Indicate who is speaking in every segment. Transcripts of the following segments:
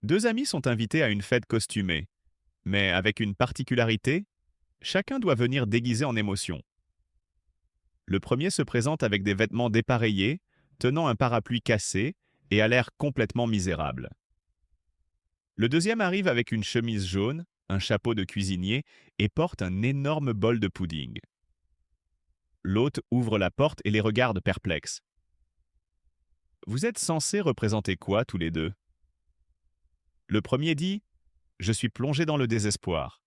Speaker 1: Deux amis sont invités à une fête costumée, mais avec une particularité, chacun doit venir déguisé en émotion. Le premier se présente avec des vêtements dépareillés, tenant un parapluie cassé et a l'air complètement misérable. Le deuxième arrive avec une chemise jaune, un chapeau de cuisinier et porte un énorme bol de pudding. L'hôte ouvre la porte et les regarde perplexes. Vous êtes censés représenter quoi tous les deux? Le premier dit: Je suis plongé dans le désespoir.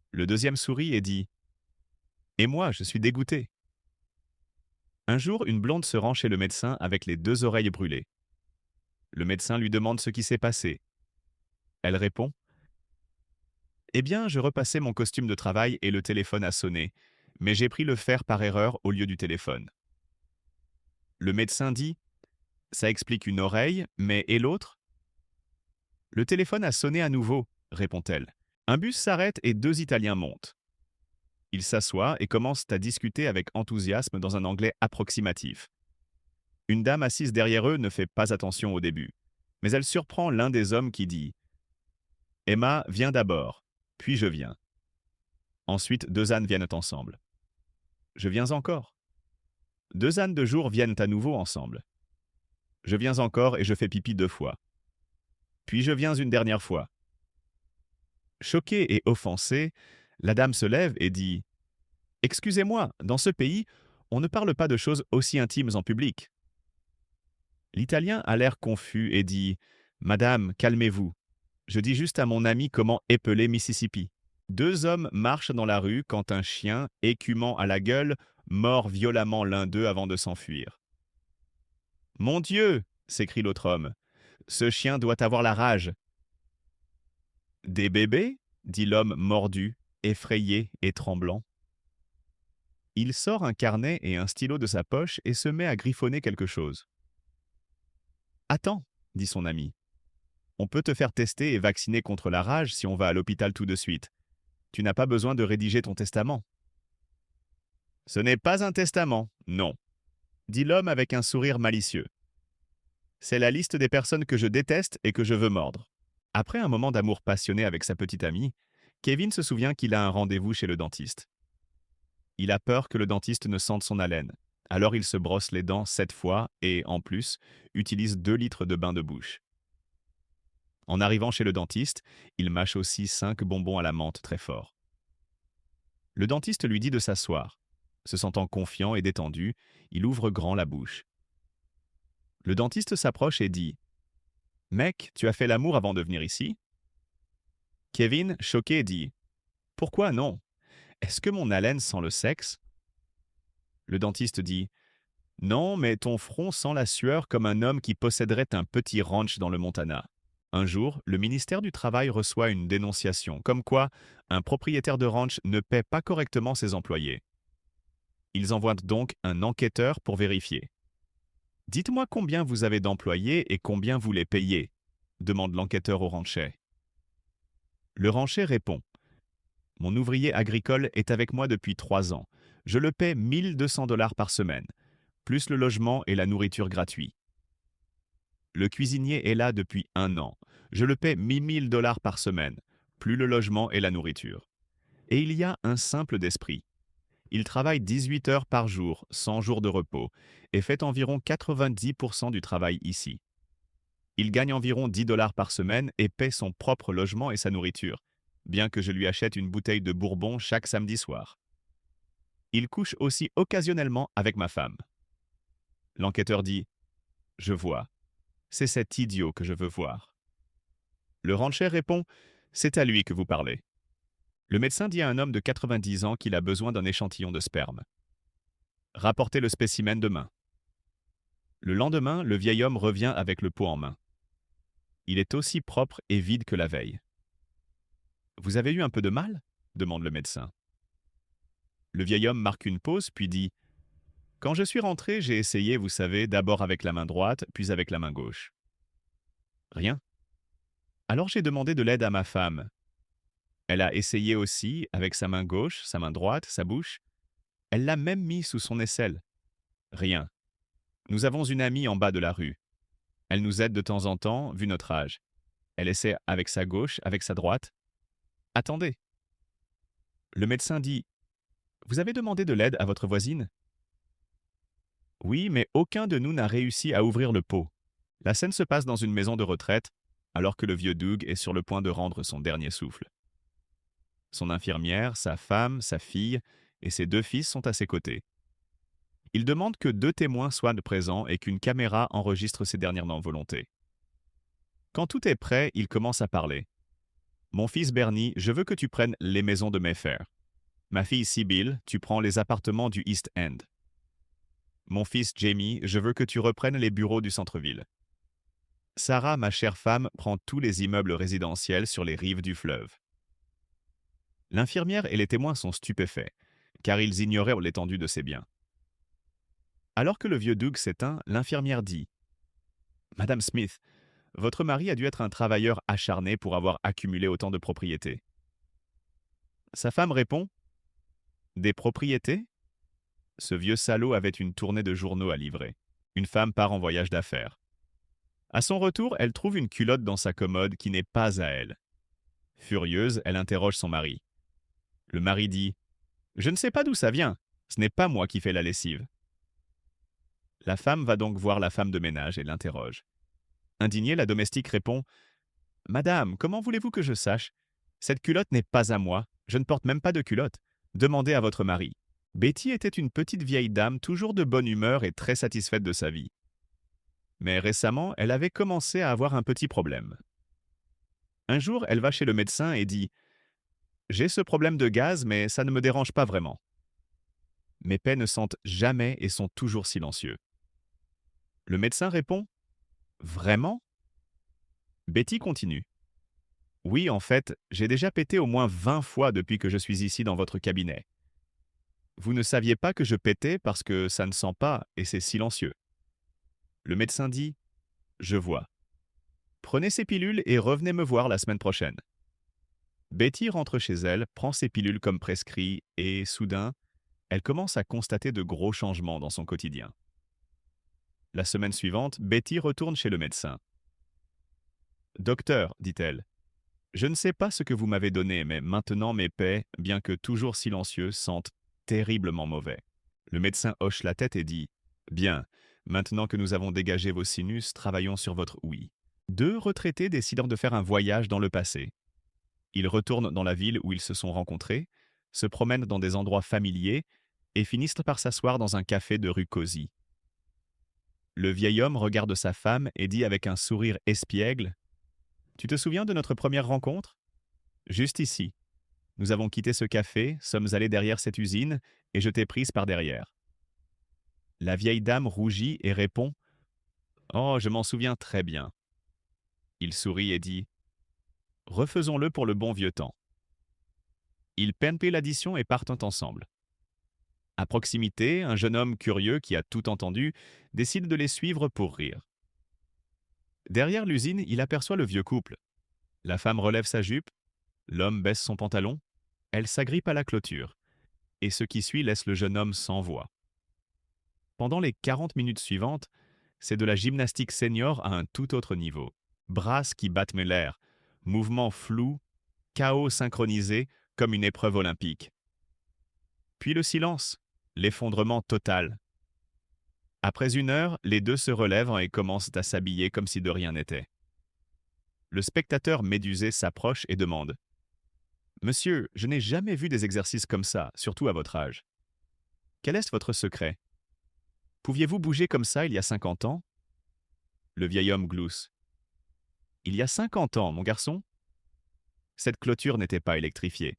Speaker 1: Le deuxième sourit et dit: Et moi, je suis dégoûté. Un jour, une blonde se rend chez le médecin avec les deux oreilles brûlées. Le médecin lui demande ce qui s'est passé. Elle répond: Eh bien, je repassais mon costume de travail et le téléphone a sonné, mais j'ai pris le fer par erreur au lieu du téléphone. Le médecin dit: Ça explique une oreille, mais et l'autre? Le téléphone a sonné à nouveau, répond-elle. Un bus s'arrête et deux Italiens montent. Ils s'assoient et commencent à discuter avec enthousiasme dans un anglais approximatif. Une dame assise derrière eux ne fait pas attention au début, mais elle surprend l'un des hommes qui dit: Emma, viens d'abord, puis je viens. Ensuite, deux ânes viennent ensemble. Je viens encore. Deux ânes de jour viennent à nouveau ensemble. Je viens encore et je fais pipi deux fois. Puis je viens une dernière fois. Choquée et offensée, la dame se lève et dit: Excusez-moi, dans ce pays, on ne parle pas de choses aussi intimes en public. L'Italien a l'air confus et dit: Madame, calmez-vous. Je dis juste à mon ami comment épeler Mississippi. Deux hommes marchent dans la rue quand un chien, écumant à la gueule, mord violemment l'un d'eux avant de s'enfuir. Mon Dieu! S'écrie l'autre homme. Ce chien doit avoir la rage. Des bébés? Dit l'homme mordu, effrayé et tremblant. Il sort un carnet et un stylo de sa poche et se met à griffonner quelque chose. Attends, dit son ami. On peut te faire tester et vacciner contre la rage si on va à l'hôpital tout de suite. Tu n'as pas besoin de rédiger ton testament. Ce n'est pas un testament, non, dit l'homme avec un sourire malicieux. C'est la liste des personnes que je déteste et que je veux mordre. Après un moment d'amour passionné avec sa petite amie, Kevin se souvient qu'il a un rendez-vous chez le dentiste. Il a peur que le dentiste ne sente son haleine. Alors il se brosse les dents 7 fois et, en plus, utilise 2 litres de bain de bouche. En arrivant chez le dentiste, il mâche aussi 5 bonbons à la menthe très fort. Le dentiste lui dit de s'asseoir. Se sentant confiant et détendu, il ouvre grand la bouche. Le dentiste s'approche et dit: Mec, tu as fait l'amour avant de venir ici? Kevin, choqué, dit: Pourquoi non? Est-ce que mon haleine sent le sexe? Le dentiste dit: Non, mais ton front sent la sueur comme un homme qui posséderait un petit ranch dans le Montana. Un jour, le ministère du Travail reçoit une dénonciation, comme quoi un propriétaire de ranch ne paie pas correctement ses employés. Ils envoient donc un enquêteur pour vérifier. Dites-moi combien vous avez d'employés et combien vous les payez, demande l'enquêteur au rancher. Le rancher répond: Mon ouvrier agricole est avec moi depuis 3 ans. Je le paie 1 200 $ par semaine, plus le logement et la nourriture gratuits. Le cuisinier est là depuis 1 an. Je le paie 1 000 $ par semaine, plus le logement et la nourriture. Et il y a un simple d'esprit. Il travaille 18 heures par jour, sans jour de repos, et fait environ 90% du travail ici. Il gagne environ 10 $ par semaine et paie son propre logement et sa nourriture, bien que je lui achète une bouteille de bourbon chaque samedi soir. Il couche aussi occasionnellement avec ma femme. L'enquêteur dit: Je vois. C'est cet idiot que je veux voir. Le rancher répond: C'est à lui que vous parlez. Le médecin dit à un homme de 90 ans qu'il a besoin d'un échantillon de sperme. Rapportez le spécimen demain. Le lendemain, le vieil homme revient avec le pot en main. Il est aussi propre et vide que la veille. Vous avez eu un peu de mal? Demande le médecin. Le vieil homme marque une pause, puis dit: Quand je suis rentré, j'ai essayé, vous savez, d'abord avec la main droite, puis avec la main gauche. Rien. Alors j'ai demandé de l'aide à ma femme. Elle a essayé aussi, avec sa main gauche, sa main droite, sa bouche. Elle l'a même mis sous son aisselle. Rien. Nous avons une amie en bas de la rue. Elle nous aide de temps en temps, vu notre âge. Elle essaie avec sa gauche, avec sa droite. Attendez. Le médecin dit: Vous avez demandé de l'aide à votre voisine? Oui, mais aucun de nous n'a réussi à ouvrir le pot. La scène se passe dans une maison de retraite, alors que le vieux Doug est sur le point de rendre son dernier souffle. Son infirmière, sa femme, sa fille et ses 2 fils sont à ses côtés. Il demande que 2 témoins soient présents et qu'une caméra enregistre ses dernières volontés. Quand tout est prêt, il commence à parler. Mon fils Bernie, je veux que tu prennes les maisons de Mayfair. Ma fille Sibylle, tu prends les appartements du East End. Mon fils Jamie, je veux que tu reprennes les bureaux du centre-ville. Sarah, ma chère femme, prend tous les immeubles résidentiels sur les rives du fleuve. L'infirmière et les témoins sont stupéfaits, car ils ignoraient l'étendue de ses biens. Alors que le vieux Doug s'éteint, l'infirmière dit: Madame Smith, votre mari a dû être un travailleur acharné pour avoir accumulé autant de propriétés. Sa femme répond: Des propriétés? Ce vieux salaud avait une tournée de journaux à livrer. Une femme part en voyage d'affaires. À son retour, elle trouve une culotte dans sa commode qui n'est pas à elle. Furieuse, elle interroge son mari. Le mari dit: Je ne sais pas d'où ça vient. Ce n'est pas moi qui fais la lessive. La femme va donc voir la femme de ménage et l'interroge. Indignée, la domestique répond: Madame, comment voulez-vous que je sache? Cette culotte n'est pas à moi. Je ne porte même pas de culotte. Demandez à votre mari. Betty était une petite vieille dame toujours de bonne humeur et très satisfaite de sa vie. Mais récemment, elle avait commencé à avoir un petit problème. Un jour, elle va chez le médecin et dit: J'ai ce problème de gaz, mais ça ne me dérange pas vraiment. Mes paix ne sentent jamais et sont toujours silencieux. Le médecin répond: Vraiment? Betty continue: Oui, en fait, j'ai déjà pété au moins 20 fois depuis que je suis ici dans votre cabinet. Vous ne saviez pas que je pétais parce que ça ne sent pas et c'est silencieux. Le médecin dit: Je vois. Prenez ces pilules et revenez me voir la semaine prochaine. Betty rentre chez elle, prend ses pilules comme prescrit et, soudain, elle commence à constater de gros changements dans son quotidien. La semaine suivante, Betty retourne chez le médecin. Docteur, dit-elle, je ne sais pas ce que vous m'avez donné, mais maintenant mes paix, bien que toujours silencieux, sentent terriblement mauvais. Le médecin hoche la tête et dit: Bien, maintenant que nous avons dégagé vos sinus, travaillons sur votre ouïe. 2 retraités décident de faire un voyage dans le passé. Ils retournent dans la ville où ils se sont rencontrés, se promènent dans des endroits familiers et finissent par s'asseoir dans un café de rue Cosy. Le vieil homme regarde sa femme et dit avec un sourire espiègle: Tu te souviens de notre première rencontre? Juste ici. Nous avons quitté ce café, sommes allés derrière cette usine et je t'ai prise par derrière. La vieille dame rougit et répond: Oh, je m'en souviens très bien. Il sourit et dit: Refaisons-le pour le bon vieux temps. Ils paient l'addition et partent ensemble. À proximité, un jeune homme curieux qui a tout entendu décide de les suivre pour rire. Derrière l'usine, il aperçoit le vieux couple. La femme relève sa jupe, l'homme baisse son pantalon, elle s'agrippe à la clôture, et ce qui suit laisse le jeune homme sans voix. Pendant les 40 minutes suivantes, c'est de la gymnastique senior à un tout autre niveau. Brasses qui battent l'air, mouvements flous, chaos synchronisé comme une épreuve olympique. Puis le silence, l'effondrement total. Après 1 heure, les 2 se relèvent et commencent à s'habiller comme si de rien n'était. Le spectateur médusé s'approche et demande: Monsieur, je n'ai jamais vu des exercices comme ça, surtout à votre âge. Quel est votre secret? Pouviez-vous bouger comme ça il y a 50 ans? Le vieil homme glousse: Il y a 50 ans, mon garçon? Cette clôture n'était pas électrifiée.